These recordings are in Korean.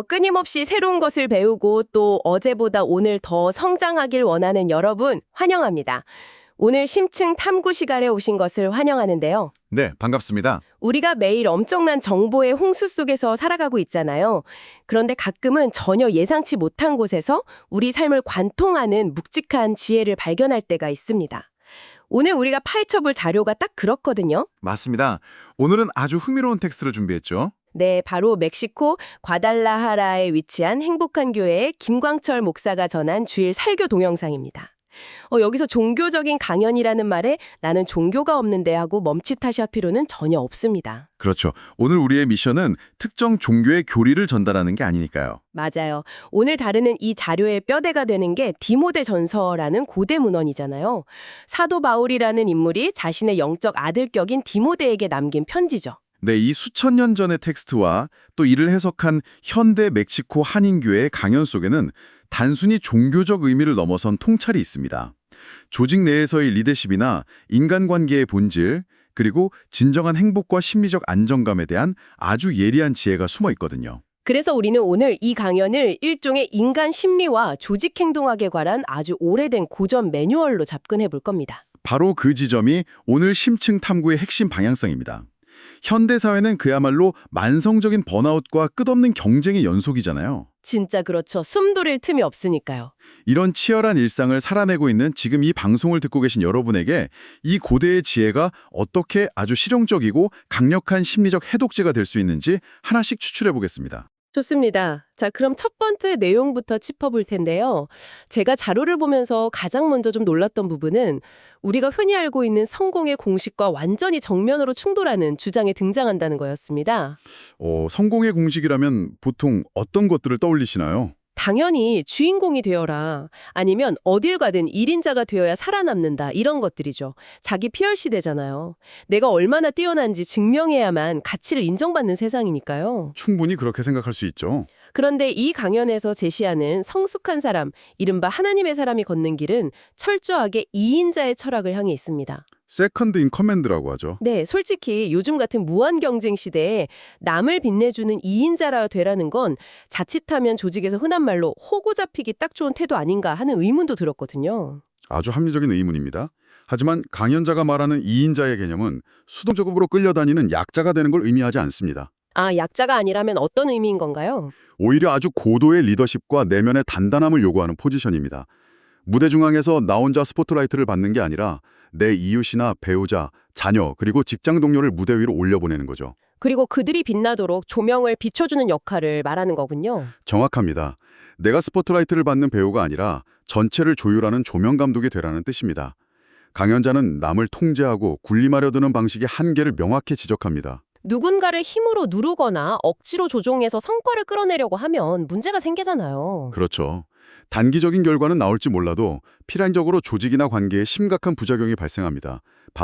끊임없이 새로운 것을 배우고 또 어제보다 오늘 더 성장하길 원하는 여러분 환영합니다. 오늘 심층 탐구 시간에 오신 것을 환영하는데요. 네, 반갑습니다. 우리가 매일 엄청난 정보의 홍수 속에서 살아가고 있잖아요. 그런데 가끔은 전혀 예상치 못한 곳에서 우리 삶을 관통하는 묵직한 지혜를 발견할 때가 있습니다. 오늘 우리가 파헤쳐볼 자료가 딱 그렇거든요. 맞습니다. 오늘은 아주 흥미로운 텍스트를 준비했죠. 네, 바로 멕시코 과달라하라에 위치한 행복한 교회의 김광철 목사가 전한 주일 설교 동영상입니다. 여기서 종교적인 강연이라는 말에 나는 종교가 없는데 하고 멈칫하실 필요는 전혀 없습니다. 그렇죠. 오늘 우리의 미션은 특정 종교의 교리를 전달하는 게 아니니까요. 맞아요. 오늘 다루는 이 자료의 뼈대가 되는 게 디모데 전서라는 고대 문헌이잖아요. 사도 바울이라는 인물이 자신의 영적 아들격인 디모데에게 남긴 편지죠. 네, 이 수천 년 전의 텍스트와 또 이를 해석한 현대 멕시코 한인교회의 강연 속에는 단순히 종교적 의미를 넘어선 통찰이 있습니다. 조직 내에서의 리더십이나 인간관계의 본질, 그리고 진정한 행복과 심리적 안정감에 대한 아주 예리한 지혜가 숨어 있거든요. 그래서 우리는 오늘 이 강연을 일종의 인간 심리와 조직 행동학에 관한 아주 오래된 고전 매뉴얼로 접근해 볼 겁니다. 바로 그 지점이 오늘 심층 탐구의 핵심 방향성입니다. 현대사회는 그야말로 만성적인 번아웃과 끝없는 경쟁의 연속이잖아요. 진짜 그렇죠. 숨 돌릴 틈이 없으니까요. 이런 치열한 일상을 살아내고 있는 지금 이 방송을 듣고 계신 여러분에게 이 고대의 지혜가 어떻게 아주 실용적이고 강력한 심리적 해독제가 될 수 있는지 하나씩 추출해 보겠습니다. 좋습니다. 자, 그럼 첫 번째 내용부터 짚어볼 텐데요. 제가 자료를 보면서 가장 먼저 좀 놀랐던 부분은 우리가 흔히 알고 있는 성공의 공식과 완전히 정면으로 충돌하는 주장이 등장한다는 거였습니다. 성공의 공식이라면 보통 어떤 것들을 떠올리시나요? 당연히 주인공이 되어라. 아니면 어딜 가든 1인자가 되어야 살아남는다. 이런 것들이죠. 자기 PR 시대잖아요. 내가 얼마나 뛰어난지 증명해야만 가치를 인정받는 세상이니까요. 충분히 그렇게 생각할 수 있죠. 그런데 이 강연에서 제시하는 성숙한 사람, 이른바 하나님의 사람이 걷는 길은 철저하게 2인자의 철학을 향해 있습니다. 세컨드 인 커맨드라고 하죠. 네, 솔직히 요즘 같은 무한 경쟁 시대에 남을 빛내주는 2인자라 되라는 건 자칫하면 조직에서 흔한 말로 호구 잡히기 딱 좋은 태도 아닌가 하는 의문도 들었거든요. 아주 합리적인 의문입니다. 하지만 강연자가 말하는 2인자의 개념은 수동적으로 끌려다니는 약자가 되는 걸 의미하지 않습니다. 아, 약자가 아니라면 어떤 의미인 건가요? 오히려 아주 고도의 리더십과 내면의 단단함을 요구하는 포지션입니다. 무대 중앙에서 나 혼자 스포트라이트를 받는 게 아니라 내 이웃이나 배우자, 자녀, 그리고 직장 동료를 무대 위로 올려보내는 거죠. 그리고 그들이 빛나도록 조명을 비춰주는 역할을 말하는 거군요. 정확합니다. 내가 스포트라이트를 받는 배우가 아니라 전체를 조율하는 조명 감독이 되라는 뜻입니다. 강연자는 남을 통제하고 군림하려 드는 방식의 한계를 명확히 지적합니다. 누군가를 힘으로 누르거나 억지로 조종해서 성과를 끌어내려고 하면 문제가 생기잖아요. 그렇죠. 단기적인 결과는 나올지 몰라도 필연적으로 조직이나 관계에 심각한 부작용이 발생합니다.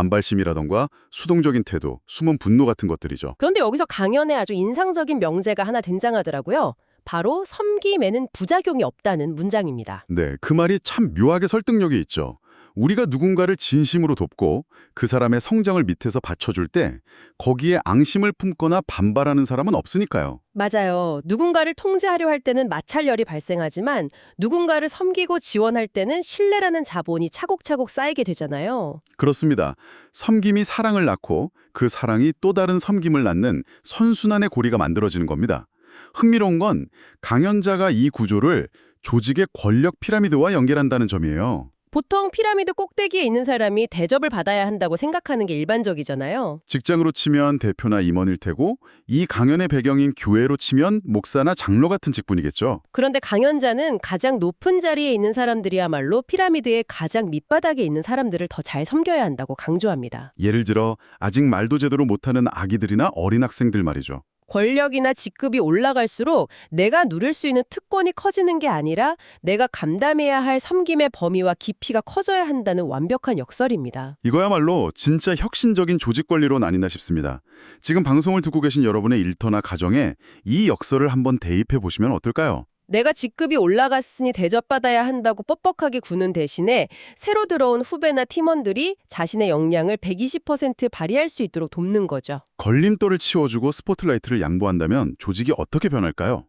반발심이라던가 수동적인 태도, 숨은 분노 같은 것들이죠. 그런데 여기서 강연에 아주 인상적인 명제가 하나 등장하더라고요. 바로 섬김에는 부작용이 없다는 문장입니다. 네, 그 말이 참 묘하게 설득력이 있죠. 우리가 누군가를 진심으로 돕고 그 사람의 성장을 밑에서 받쳐줄 때 거기에 앙심을 품거나 반발하는 사람은 없으니까요. 맞아요. 누군가를 통제하려 할 때는 마찰열이 발생하지만 누군가를 섬기고 지원할 때는 신뢰라는 자본이 차곡차곡 쌓이게 되잖아요. 그렇습니다. 섬김이 사랑을 낳고 그 사랑이 또 다른 섬김을 낳는 선순환의 고리가 만들어지는 겁니다. 흥미로운 건 강연자가 이 구조를 조직의 권력 피라미드와 연결한다는 점이에요. 보통 피라미드 꼭대기에 있는 사람이 대접을 받아야 한다고 생각하는 게 일반적이잖아요. 직장으로 치면 대표나 임원일 테고 이 강연의 배경인 교회로 치면 목사나 장로 같은 직분이겠죠. 그런데 강연자는 가장 높은 자리에 있는 사람들이야말로 피라미드의 가장 밑바닥에 있는 사람들을 더 잘 섬겨야 한다고 강조합니다. 예를 들어 아직 말도 제대로 못하는 아기들이나 어린 학생들 말이죠. 권력이나 직급이 올라갈수록 내가 누릴 수 있는 특권이 커지는 게 아니라 내가 감당해야 할 섬김의 범위와 깊이가 커져야 한다는 완벽한 역설입니다. 이거야말로 진짜 혁신적인 조직 관리론 아니나 싶습니다. 지금 방송을 듣고 계신 여러분의 일터나 가정에 이 역설을 한번 대입해 보시면 어떨까요? 내가 직급이 올라갔으니 대접받아야 한다고 뻑뻑하게 구는 대신에 새로 들어온 후배나 팀원들이 자신의 역량을 120% 발휘할 수 있도록 돕는 거죠. 걸림돌을 치워주고 스포트라이트를 양보한다면 조직이 어떻게 변할까요?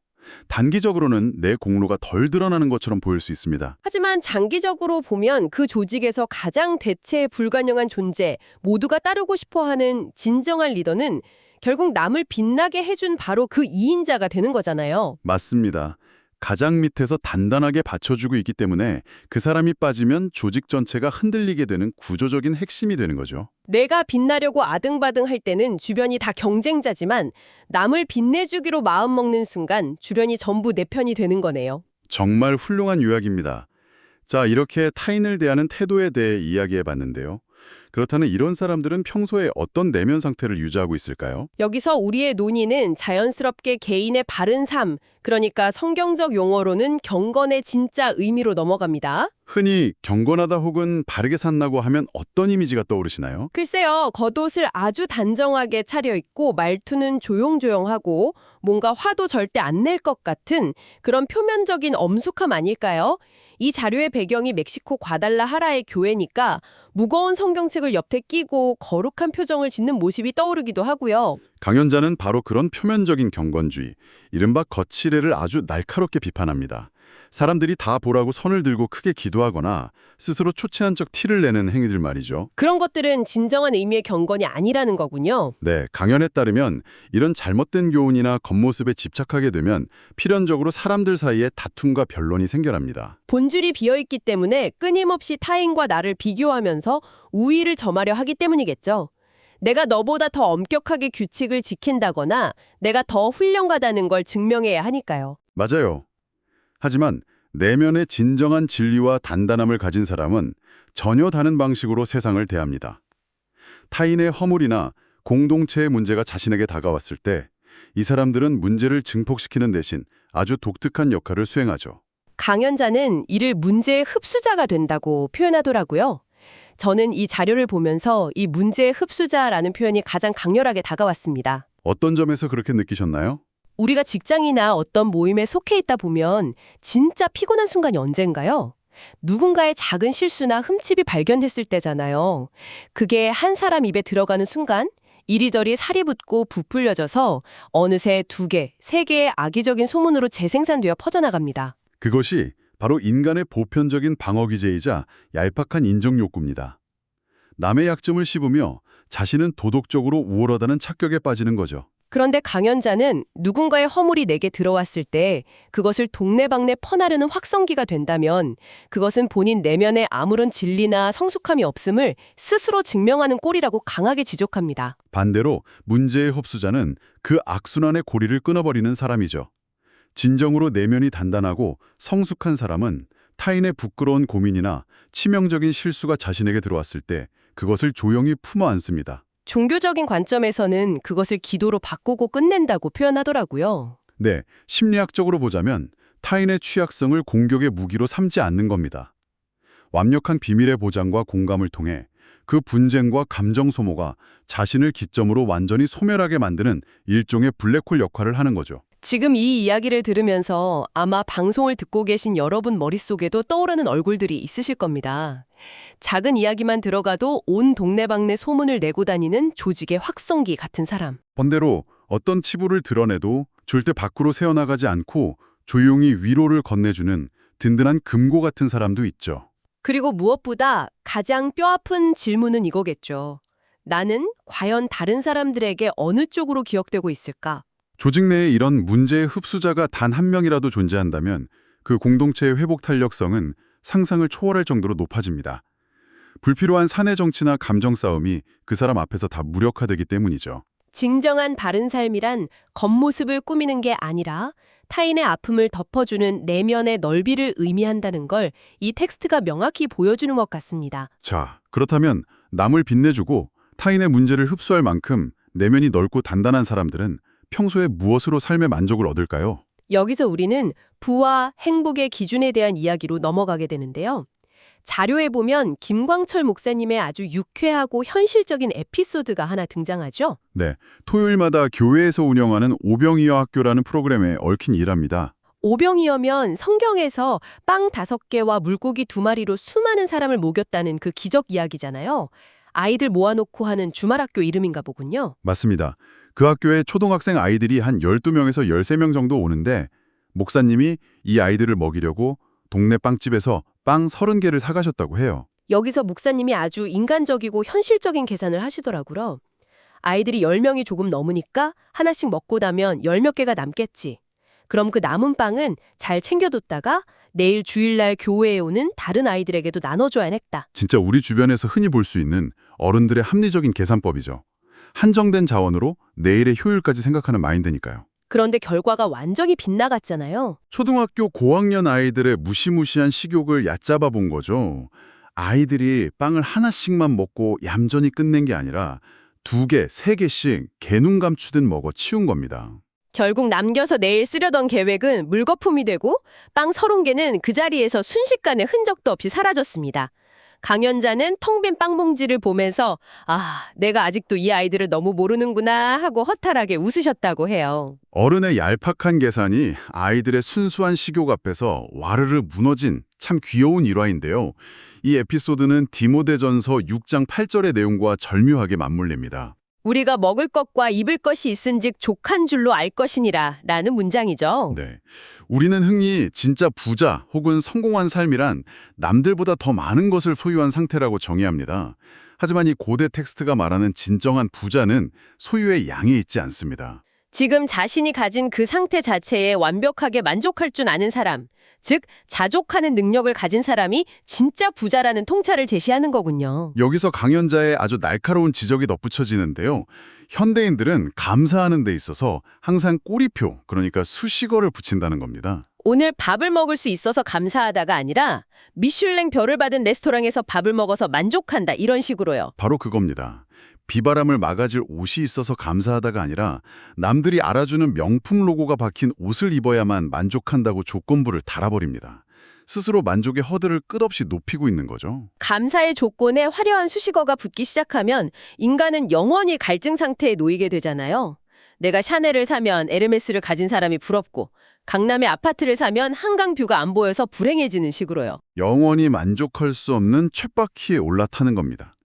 단기적으로는 내 공로가 덜 드러나는 것처럼 보일 수 있습니다. 하지만 장기적으로 보면 그 조직에서 가장 대체 불가능한 존재, 모두가 따르고 싶어하는 진정한 리더는 결국 남을 빛나게 해준 바로 그 2인자가 되는 거잖아요. 맞습니다. 가장 밑에서 단단하게 받쳐주고 있기 때문에 그 사람이 빠지면 조직 전체가 흔들리게 되는 구조적인 핵심이 되는 거죠. 내가 빛나려고 아등바등 할 때는 주변이 다 경쟁자지만 남을 빛내주기로 마음먹는 순간 주변이 전부 내 편이 되는 거네요. 정말 훌륭한 요약입니다. 자, 이렇게 타인을 대하는 태도에 대해 이야기해 봤는데요. 그렇다면 이런 사람들은 평소에 어떤 내면 상태를 유지하고 있을까요? 여기서 우리의 논의는 자연스럽게 개인의 바른 삶, 그러니까 성경적 용어로는 경건의 진짜 의미로 넘어갑니다. 흔히 경건하다 혹은 바르게 산다고 하면 어떤 이미지가 떠오르시나요? 글쎄요, 겉옷을 아주 단정하게 차려입고 말투는 조용조용하고 뭔가 화도 절대 안 낼 것 같은 그런 표면적인 엄숙함 아닐까요? 이 자료의 배경이 멕시코 과달라하라의 교회니까 무거운 성경책을 옆에 끼고 거룩한 표정을 짓는 모습이 떠오르기도 하고요. 강연자는 바로 그런 표면적인 경건주의, 이른바 거칠애를 아주 날카롭게 비판합니다. 사람들이 다 보라고 선을 들고 크게 기도하거나 스스로 초췌한 척 티를 내는 행위들 말이죠. 그런 것들은 진정한 의미의 경건이 아니라는 거군요. 네, 강연에 따르면 이런 잘못된 교훈이나 겉모습에 집착하게 되면 필연적으로 사람들 사이에 다툼과 변론이 생겨납니다. 본줄이 비어있기 때문에 끊임없이 타인과 나를 비교하면서 우위를 점하려 하기 때문이겠죠. 내가 너보다 더 엄격하게 규칙을 지킨다거나 내가 더 훌륭하다는 걸 증명해야 하니까요. 맞아요. 하지만 내면의 진정한 진리와 단단함을 가진 사람은 전혀 다른 방식으로 세상을 대합니다. 타인의 허물이나 공동체의 문제가 자신에게 다가왔을 때 이 사람들은 문제를 증폭시키는 대신 아주 독특한 역할을 수행하죠. 강연자는 이를 문제의 흡수자가 된다고 표현하더라고요. 저는 이 자료를 보면서 이 문제의 흡수자라는 표현이 가장 강렬하게 다가왔습니다. 어떤 점에서 그렇게 느끼셨나요? 우리가 직장이나 어떤 모임에 속해 있다 보면 진짜 피곤한 순간이 언젠가요? 누군가의 작은 실수나 흠집이 발견됐을 때잖아요. 그게 한 사람 입에 들어가는 순간 이리저리 살이 붙고 부풀려져서 어느새 2개, 3개의 악의적인 소문으로 재생산되어 퍼져나갑니다. 그것이 바로 인간의 보편적인 방어기제이자 얄팍한 인정욕구입니다. 남의 약점을 씹으며 자신은 도덕적으로 우월하다는 착각에 빠지는 거죠. 그런데 강연자는 누군가의 허물이 내게 들어왔을 때 그것을 동네방네 퍼나르는 확성기가 된다면 그것은 본인 내면에 아무런 진리나 성숙함이 없음을 스스로 증명하는 꼴이라고 강하게 지적합니다. 반대로 문제의 흡수자는 그 악순환의 고리를 끊어버리는 사람이죠. 진정으로 내면이 단단하고 성숙한 사람은 타인의 부끄러운 고민이나 치명적인 실수가 자신에게 들어왔을 때 그것을 조용히 품어 안습니다. 종교적인 관점에서는 그것을 기도로 바꾸고 끝낸다고 표현하더라고요. 네, 심리학적으로 보자면 타인의 취약성을 공격의 무기로 삼지 않는 겁니다. 완벽한 비밀의 보장과 공감을 통해 그 분쟁과 감정 소모가 자신을 기점으로 완전히 소멸하게 만드는 일종의 블랙홀 역할을 하는 거죠. 지금 이 이야기를 들으면서 아마 방송을 듣고 계신 여러분 머릿속에도 떠오르는 얼굴들이 있으실 겁니다. 작은 이야기만 들어가도 온 동네방네 소문을 내고 다니는 조직의 확성기 같은 사람. 번대로 어떤 치부를 드러내도 절대 밖으로 새어나가지 않고 조용히 위로를 건네주는 든든한 금고 같은 사람도 있죠. 그리고 무엇보다 가장 뼈아픈 질문은 이거겠죠. 나는 과연 다른 사람들에게 어느 쪽으로 기억되고 있을까? 조직 내에 이런 문제의 흡수자가 단 한 명이라도 존재한다면 그 공동체의 회복 탄력성은 상상을 초월할 정도로 높아집니다. 불필요한 사내 정치나 감정 싸움이 그 사람 앞에서 다 무력화되기 때문이죠. 진정한 바른 삶이란 겉모습을 꾸미는 게 아니라 타인의 아픔을 덮어주는 내면의 넓이를 의미한다는 걸 이 텍스트가 명확히 보여주는 것 같습니다. 자, 그렇다면 남을 빛내주고 타인의 문제를 흡수할 만큼 내면이 넓고 단단한 사람들은 평소에 무엇으로 삶의 만족을 얻을까요? 여기서 우리는 부와 행복의 기준에 대한 이야기로 넘어가게 되는데요. 자료에 보면 김광철 목사님의 아주 유쾌하고 현실적인 에피소드가 하나 등장하죠. 네, 토요일마다 교회에서 운영하는 오병이어 학교라는 프로그램에 얽힌 일합니다. 오병이어면 성경에서 빵 5개와 물고기 2마리로 수많은 사람을 먹였다는 그 기적 이야기잖아요. 아이들 모아놓고 하는 주말학교 이름인가 보군요. 맞습니다. 그 학교에 초등학생 아이들이 한 12명에서 13명 정도 오는데 목사님이 이 아이들을 먹이려고 동네 빵집에서 빵 30개를 사가셨다고 해요. 여기서 목사님이 아주 인간적이고 현실적인 계산을 하시더라고요. 아이들이 10명이 조금 넘으니까 하나씩 먹고 나면 10몇 개가 남겠지. 그럼 그 남은 빵은 잘 챙겨뒀다가 내일 주일날 교회에 오는 다른 아이들에게도 나눠줘야겠다. 진짜 우리 주변에서 흔히 볼 수 있는 어른들의 합리적인 계산법이죠. 한정된 자원으로 내일의 효율까지 생각하는 마인드니까요. 그런데 결과가 완전히 빗나갔잖아요. 초등학교 고학년 아이들의 무시무시한 식욕을 얕잡아 본 거죠. 아이들이 빵을 하나씩만 먹고 얌전히 끝낸 게 아니라 2개, 3개씩 개눈 감추듯 먹어 치운 겁니다. 결국 남겨서 내일 쓰려던 계획은 물거품이 되고 빵 30개는 그 자리에서 순식간에 흔적도 없이 사라졌습니다. 강연자는 텅 빈 빵봉지를 보면서 내가 아직도 이 아이들을 너무 모르는구나 하고 허탈하게 웃으셨다고 해요. 어른의 얄팍한 계산이 아이들의 순수한 식욕 앞에서 와르르 무너진 참 귀여운 일화인데요. 이 에피소드는 디모데전서 6장 8절의 내용과 절묘하게 맞물립니다. 우리가 먹을 것과 입을 것이 있은즉 족한 줄로 알 것이니라 라는 문장이죠. 네, 우리는 흔히 진짜 부자 혹은 성공한 삶이란 남들보다 더 많은 것을 소유한 상태라고 정의합니다. 하지만 이 고대 텍스트가 말하는 진정한 부자는 소유의 양이 있지 않습니다. 지금 자신이 가진 그 상태 자체에 완벽하게 만족할 줄 아는 사람, 즉 자족하는 능력을 가진 사람이 진짜 부자라는 통찰을 제시하는 거군요. 여기서 강연자의 아주 날카로운 지적이 덧붙여지는데요. 현대인들은 감사하는 데 있어서 항상 꼬리표, 그러니까 수식어를 붙인다는 겁니다. 오늘 밥을 먹을 수 있어서 감사하다가 아니라 미슐랭 별을 받은 레스토랑에서 밥을 먹어서 만족한다 이런 식으로요. 바로 그겁니다. 비바람을 막아줄 옷이 있어서 감사하다가 아니라 남들이 알아주는 명품 로고가 박힌 옷을 입어야만 만족한다고 조건부를 달아버립니다. 스스로 만족의 허들을 끝없이 높이고 있는 거죠. 감사의 조건에 화려한 수식어가 붙기 시작하면 인간은 영원히 갈증 상태에 놓이게 되잖아요. 내가 샤넬을 사면 에르메스를 가진 사람이 부럽고 강남의 아파트를 사면 한강 뷰가 안 보여서 불행해지는 식으로요. 영원히 만족할 수 없는 쳇바퀴에 올라타는 겁니다.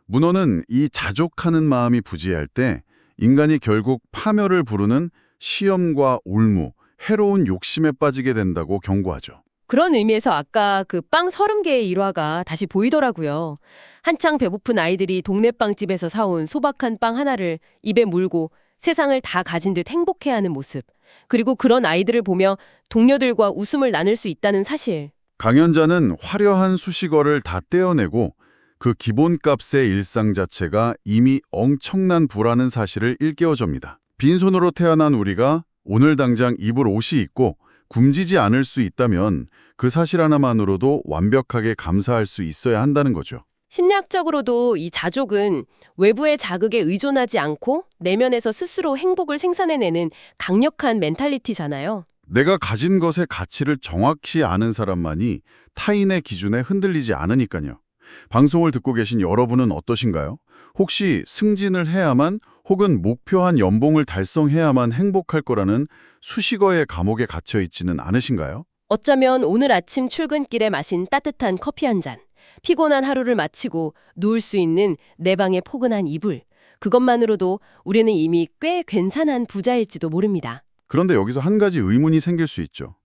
문어는 이 자족하는 마음이 부재할 때 인간이 결국 파멸을 부르는 시험과 올무, 해로운 욕심에 빠지게 된다고 경고하죠. 그런 의미에서 아까 그 빵 30개의 일화가 다시 보이더라고요. 한창 배고픈 아이들이 동네 빵집에서 사온 소박한 빵 하나를 입에 물고 세상을 다 가진 듯 행복해하는 모습. 그리고 그런 아이들을 보며 동료들과 웃음을 나눌 수 있다는 사실. 강연자는 화려한 수식어를 다 떼어내고 그 기본값의 일상 자체가 이미 엄청난 부라는 사실을 일깨워줍니다. 빈손으로 태어난 우리가 오늘 당장 입을 옷이 있고 굶지지 않을 수 있다면 그 사실 하나만으로도 완벽하게 감사할 수 있어야 한다는 거죠. 심리학적으로도 이 자족은 외부의 자극에 의존하지 않고 내면에서 스스로 행복을 생산해내는 강력한 멘탈리티잖아요. 내가 가진 것의 가치를 정확히 아는 사람만이 타인의 기준에 흔들리지 않으니까요. 방송을 듣고 계신 여러분은 어떠신가요? 혹시 승진을 해야만 혹은 목표한 연봉을 달성해야만 행복할 거라는 수식어의 감옥에 갇혀 있지는 않으신가요? 어쩌면 오늘 아침 출근길에 마신 따뜻한 커피 한 잔, 피곤한 하루를 마치고 누울 수 있는 내 방의 포근한 이불, 그것만으로도 우리는 이미 꽤 괜찮은 부자일지도 모릅니다. 그런데 여기서 한 가지 의문이 생길 수 있죠.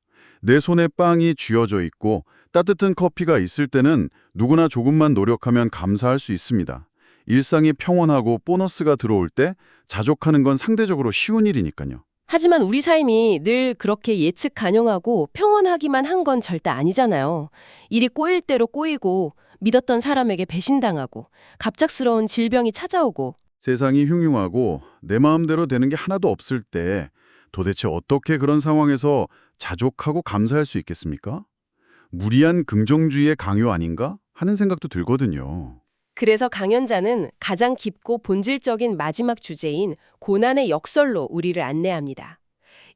내 손에 빵이 쥐어져 있고 따뜻한 커피가 있을 때는 누구나 조금만 노력하면 감사할 수 있습니다. 일상이 평온하고 보너스가 들어올 때 자족하는 건 상대적으로 쉬운 일이니까요. 하지만 우리 삶이 늘 그렇게 예측 가능하고 평온하기만 한 건 절대 아니잖아요. 일이 꼬일 대로 꼬이고 믿었던 사람에게 배신당하고 갑작스러운 질병이 찾아오고 세상이 흉흉하고 내 마음대로 되는 게 하나도 없을 때 도대체 어떻게 그런 상황에서 자족하고 감사할 수 있겠습니까? 무리한 긍정주의의 강요 아닌가 하는 생각도 들거든요. 그래서 강연자는 가장 깊고 본질적인 마지막 주제인 고난의 역설로 우리를 안내합니다.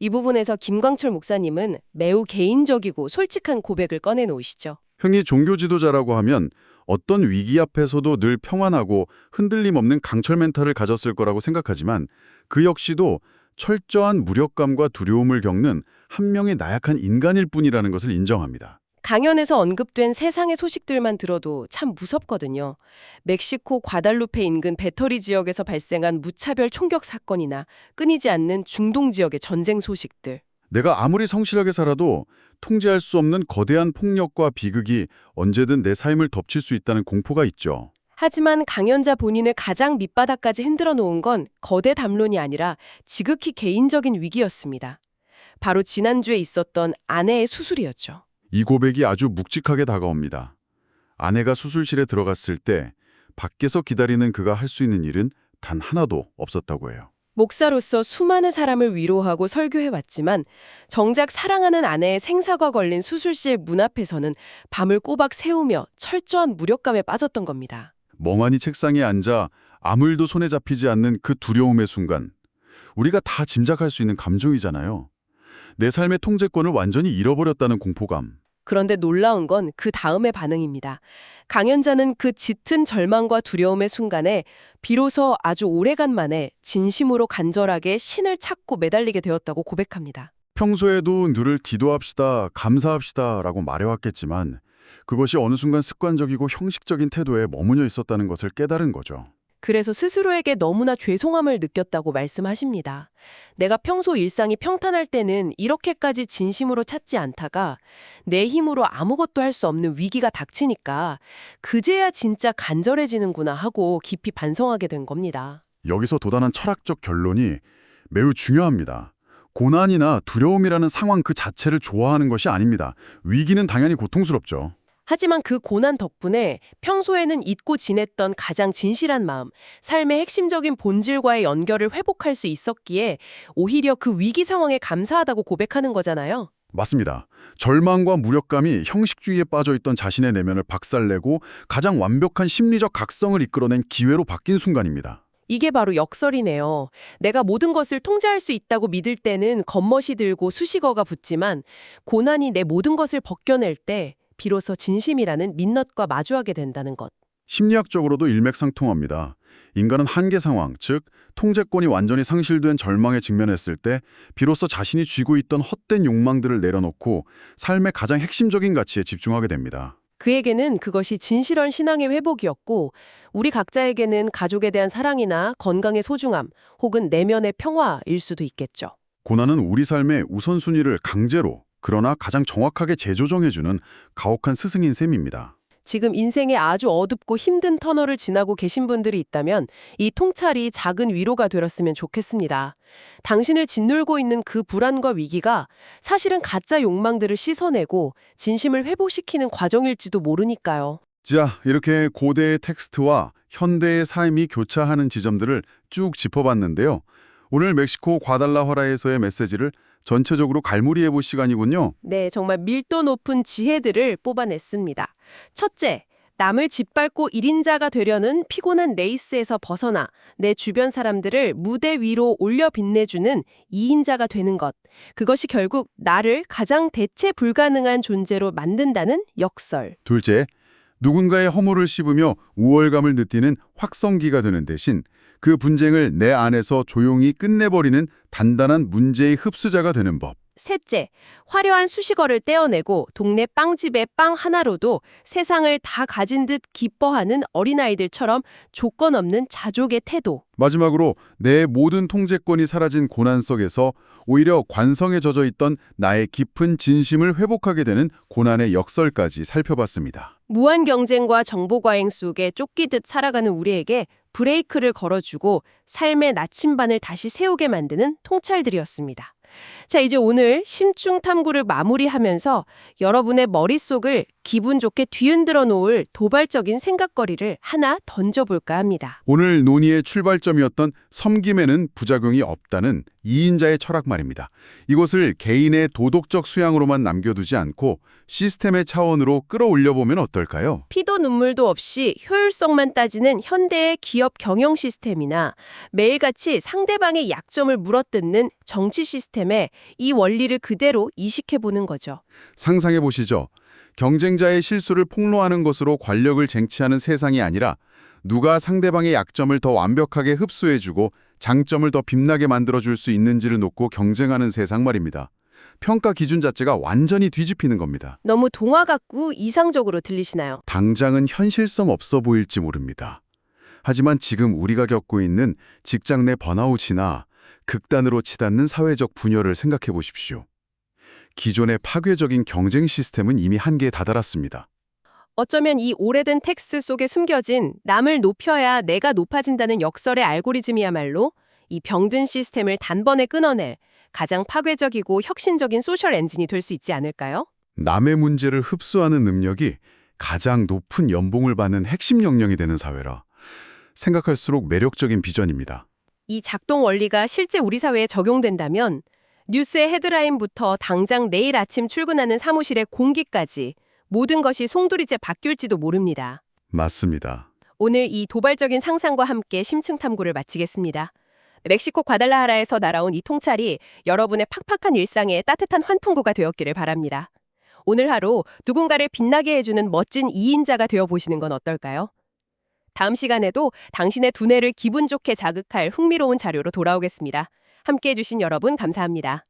이 부분에서 김광철 목사님은 매우 개인적이고 솔직한 고백을 꺼내놓으시죠. 흔히 종교 지도자라고 하면 어떤 위기 앞에서도 늘 평안하고 흔들림 없는 강철 멘탈을 가졌을 거라고 생각하지만 그 역시도 철저한 무력감과 두려움을 겪는 한 명의 나약한 인간일 뿐이라는 것을 인정합니다. 강연에서 언급된 세상의 소식들만 들어도 참 무섭거든요. 멕시코 과달루페 인근 배터리 지역에서 발생한 무차별 총격 사건이나 끊이지 않는 중동 지역의 전쟁 소식들. 내가 아무리 성실하게 살아도 통제할 수 없는 거대한 폭력과 비극이 언제든 내 삶을 덮칠 수 있다는 공포가 있죠. 하지만 강연자 본인을 가장 밑바닥까지 흔들어 놓은 건 거대 담론이 아니라 지극히 개인적인 위기였습니다. 바로 지난주에 있었던 아내의 수술이었죠. 이 고백이 아주 묵직하게 다가옵니다. 아내가 수술실에 들어갔을 때 밖에서 기다리는 그가 할 수 있는 일은 단 하나도 없었다고 해요. 목사로서 수많은 사람을 위로하고 설교해왔지만 정작 사랑하는 아내의 생사가 걸린 수술실 문 앞에서는 밤을 꼬박 새우며 철저한 무력감에 빠졌던 겁니다. 멍하니 책상에 앉아 아무 일도 손에 잡히지 않는 그 두려움의 순간, 우리가 다 짐작할 수 있는 감정이잖아요. 내 삶의 통제권을 완전히 잃어버렸다는 공포감. 그런데 놀라운 건 그 다음의 반응입니다. 강연자는 그 짙은 절망과 두려움의 순간에 비로소 아주 오래간만에 진심으로 간절하게 신을 찾고 매달리게 되었다고 고백합니다. 평소에도 늘 기도합시다, 감사합시다 라고 말해왔겠지만 그것이 어느 순간 습관적이고 형식적인 태도에 머무녀 있었다는 것을 깨달은 거죠. 그래서 스스로에게 너무나 죄송함을 느꼈다고 말씀하십니다. 내가 평소 일상이 평탄할 때는 이렇게까지 진심으로 찾지 않다가 내 힘으로 아무것도 할 수 없는 위기가 닥치니까 그제야 진짜 간절해지는구나 하고 깊이 반성하게 된 겁니다. 여기서 도단한 철학적 결론이 매우 중요합니다. 고난이나 두려움이라는 상황 그 자체를 좋아하는 것이 아닙니다. 위기는 당연히 고통스럽죠. 하지만 그 고난 덕분에 평소에는 잊고 지냈던 가장 진실한 마음, 삶의 핵심적인 본질과의 연결을 회복할 수 있었기에 오히려 그 위기 상황에 감사하다고 고백하는 거잖아요. 맞습니다. 절망과 무력감이 형식주의에 빠져있던 자신의 내면을 박살내고 가장 완벽한 심리적 각성을 이끌어낸 기회로 바뀐 순간입니다. 이게 바로 역설이네요. 내가 모든 것을 통제할 수 있다고 믿을 때는 겉멋이 들고 수식어가 붙지만 고난이 내 모든 것을 벗겨낼 때 비로소 진심이라는 민낯과 마주하게 된다는 것. 심리학적으로도 일맥상통합니다. 인간은 한계 상황, 즉 통제권이 완전히 상실된 절망에 직면했을 때 비로소 자신이 쥐고 있던 헛된 욕망들을 내려놓고 삶의 가장 핵심적인 가치에 집중하게 됩니다. 그에게는 그것이 진실한 신앙의 회복이었고 우리 각자에게는 가족에 대한 사랑이나 건강의 소중함 혹은 내면의 평화일 수도 있겠죠. 고난은 우리 삶의 우선순위를 강제로 그러나 가장 정확하게 재조정해주는 가혹한 스승인 셈입니다. 지금 인생의 아주 어둡고 힘든 터널을 지나고 계신 분들이 있다면 이 통찰이 작은 위로가 되었으면 좋겠습니다. 당신을 짓눌고 있는 그 불안과 위기가 사실은 가짜 욕망들을 씻어내고 진심을 회복시키는 과정일지도 모르니까요. 자, 이렇게 고대의 텍스트와 현대의 삶이 교차하는 지점들을 쭉 짚어봤는데요. 오늘 멕시코 과달라화라에서의 메시지를 전체적으로 갈무리해볼 시간이군요. 네, 정말 밀도 높은 지혜들을 뽑아냈습니다. 첫째, 남을 짓밟고 1인자가 되려는 피곤한 레이스에서 벗어나 내 주변 사람들을 무대 위로 올려 빛내주는 2인자가 되는 것. 그것이 결국 나를 가장 대체 불가능한 존재로 만든다는 역설. 둘째, 누군가의 허물을 씹으며 우월감을 느끼는 확성기가 되는 대신 그 분쟁을 내 안에서 조용히 끝내버리는 단단한 문제의 흡수자가 되는 법. 셋째, 화려한 수식어를 떼어내고 동네 빵집의 빵 하나로도 세상을 다 가진 듯 기뻐하는 어린아이들처럼 조건 없는 자족의 태도. 마지막으로 내 모든 통제권이 사라진 고난 속에서 오히려 관성에 젖어 있던 나의 깊은 진심을 회복하게 되는 고난의 역설까지 살펴봤습니다. 무한 경쟁과 정보 과잉 속에 쫓기듯 살아가는 우리에게 브레이크를 걸어주고 삶의 나침반을 다시 세우게 만드는 통찰들이었습니다. 자, 이제 오늘 심층 탐구를 마무리하면서 여러분의 머릿속을 기분 좋게 뒤흔들어 놓을 도발적인 생각거리를 하나 던져볼까 합니다. 오늘 논의의 출발점이었던 섬김에는 부작용이 없다는 2인자의 철학 말입니다. 이것을 개인의 도덕적 수양으로만 남겨두지 않고 시스템의 차원으로 끌어올려보면 어떨까요? 피도 눈물도 없이 효율성만 따지는 현대의 기업 경영 시스템이나 매일같이 상대방의 약점을 물어뜯는 정치 시스템에 이 원리를 그대로 이식해보는 거죠. 상상해보시죠. 경쟁자의 실수를 폭로하는 것으로 권력을 쟁취하는 세상이 아니라 누가 상대방의 약점을 더 완벽하게 흡수해주고 장점을 더 빛나게 만들어줄 수 있는지를 놓고 경쟁하는 세상 말입니다. 평가 기준 자체가 완전히 뒤집히는 겁니다. 너무 동화 같고 이상적으로 들리시나요? 당장은 현실성 없어 보일지 모릅니다. 하지만 지금 우리가 겪고 있는 직장 내 번아웃이나 극단으로 치닫는 사회적 분열을 생각해 보십시오. 기존의 파괴적인 경쟁 시스템은 이미 한계에 다다랐습니다. 어쩌면 이 오래된 텍스트 속에 숨겨진 남을 높여야 내가 높아진다는 역설의 알고리즘이야말로 이 병든 시스템을 단번에 끊어낼 가장 파괴적이고 혁신적인 소셜 엔진이 될 수 있지 않을까요? 남의 문제를 흡수하는 능력이 가장 높은 연봉을 받는 핵심 역량이 되는 사회라 생각할수록 매력적인 비전입니다. 이 작동 원리가 실제 우리 사회에 적용된다면 뉴스의 헤드라인부터 당장 내일 아침 출근하는 사무실의 공기까지 모든 것이 송두리째 바뀔지도 모릅니다. 맞습니다. 오늘 이 도발적인 상상과 함께 심층 탐구를 마치겠습니다. 멕시코 과달라하라에서 날아온 이 통찰이 여러분의 팍팍한 일상에 따뜻한 환풍구가 되었기를 바랍니다. 오늘 하루 누군가를 빛나게 해주는 멋진 2인자가 되어보시는 건 어떨까요? 다음 시간에도 당신의 두뇌를 기분 좋게 자극할 흥미로운 자료로 돌아오겠습니다. 함께해 주신 여러분 감사합니다.